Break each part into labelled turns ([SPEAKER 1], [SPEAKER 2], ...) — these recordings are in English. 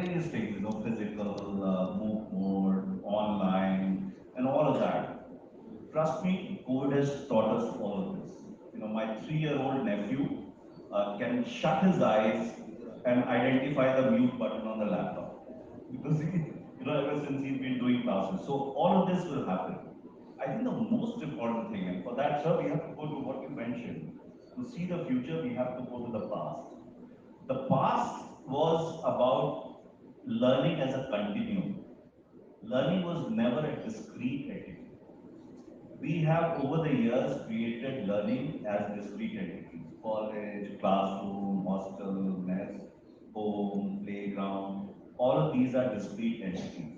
[SPEAKER 1] various things, physical, move mode, online, and all of that. Trust me, COVID has taught us all of this. My 3-year-old nephew can shut his eyes and identify the mute button on the laptop because ever since he's been doing classes. So all of this will happen. I think the most important thing, and for that, sir, we have to go to what you mentioned. To see the future, we have to go to the past. The past was about learning as a continuum. Learning was never a discrete activity. We have over the years created learning as discrete entities. College, classroom, hostel, mess, home, playground, all of these are discrete entities.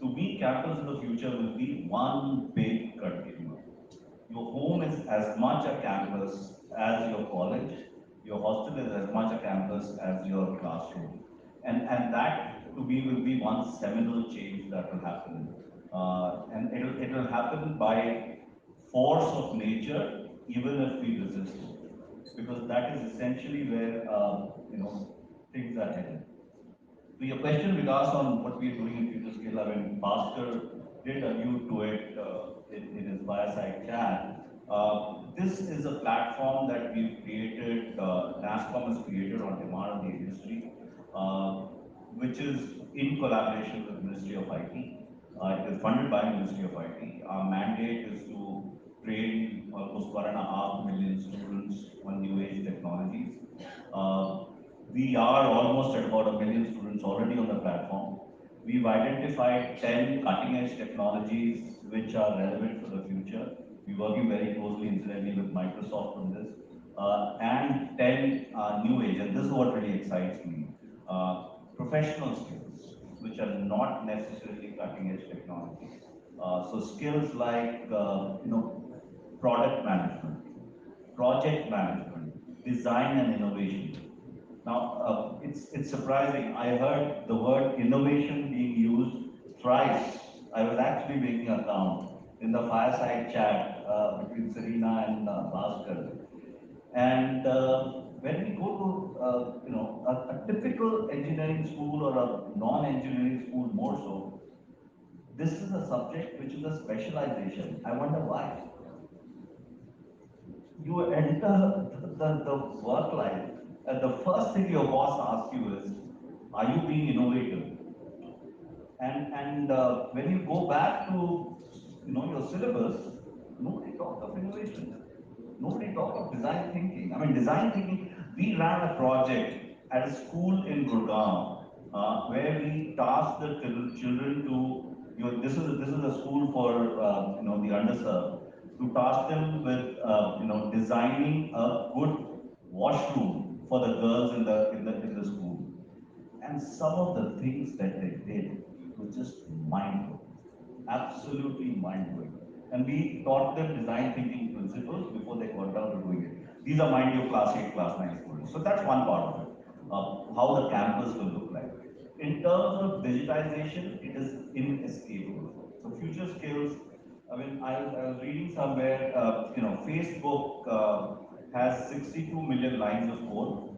[SPEAKER 1] To me, campus in the future will be one big continuum. Your home is as much a campus as your college. Your hostel is as much a campus as your classroom. And that, to me, will be one seminal change that will happen. And it'll happen by force of nature, even if we resist it. Because that is essentially where, things are headed. To your question regards on what we are doing in future scale, I mean, Bhaskar did allude to it in his fireside chat. This is a platform that we've created, nasscom has created on demand of the industry, uh, which is in collaboration with Ministry of IT. It is funded by Ministry of IT. Our mandate is to train almost 1.5 million students on new age technologies. Uh, we are almost at about 1 million students already on the platform. We've identified 10 cutting edge technologies which are relevant for the future. We're working very closely, incidentally, with Microsoft on this. And 10 new age, and this is what really excites me. Uh, Professional skills, which are not necessarily cutting edge technology. So skills like, product management, project management, design and innovation. Now, it's surprising. I heard the word innovation being used thrice. I was actually making a count in the fireside chat between Serena and Bhaskar. And when we go to, a typical engineering school or a non-engineering school more so, this is a subject which is a specialization. I wonder why. You enter the work life, and the first thing your boss asks you is, are you being innovative? And when you go back to your syllabus, nobody talked of innovation. Nobody talked of design thinking. I mean, design thinking. We ran a project at a school in Gurgaon where we tasked the children to. This is a school for the underserved. To task them with designing a good washroom for the girls in the school. And some of the things that they did were just mind-blowing, absolutely mind-blowing. And we taught them design thinking principles before they got down to doing it. These are mind you class 8, class 9 students. So that's one part of it, how the campus will look like. In terms of digitization, it is inescapable. So future skills, I mean, I was reading somewhere, Facebook has 62 million lines of code.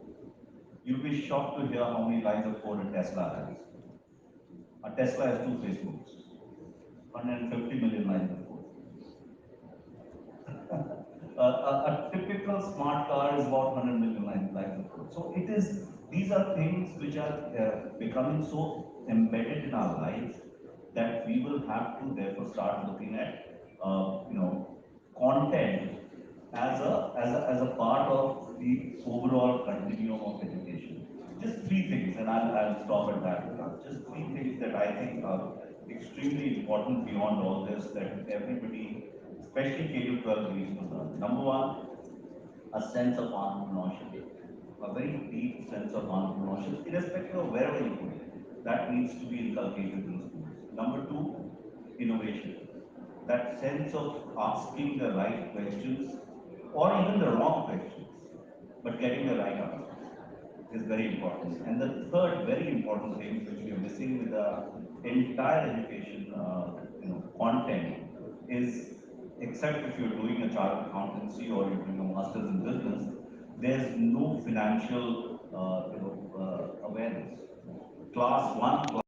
[SPEAKER 1] You'll be shocked to hear how many lines of code a Tesla has. A Tesla has two Facebooks, 150 million lines of code. A typical smart car is about 100 million lines of code. So these are things which are becoming so embedded in our lives that we will have to therefore start looking at, content as a part of the overall continuum of education. Just three things, and I'll stop at that. Just three things that I think are extremely important beyond all this that everybody, especially K to 12, needs to learn. Number one, a sense of entrepreneurship, a very deep sense of entrepreneurship, irrespective of wherever you put it. That needs to be inculcated in schools. Number two, innovation. That sense of asking the right questions or even the wrong questions, but getting the right answers is very important. And the third very important thing which we are missing with the entire education content is, except if you're doing a chartered accountancy or you're doing a master's in business, there's no financial awareness. class 1,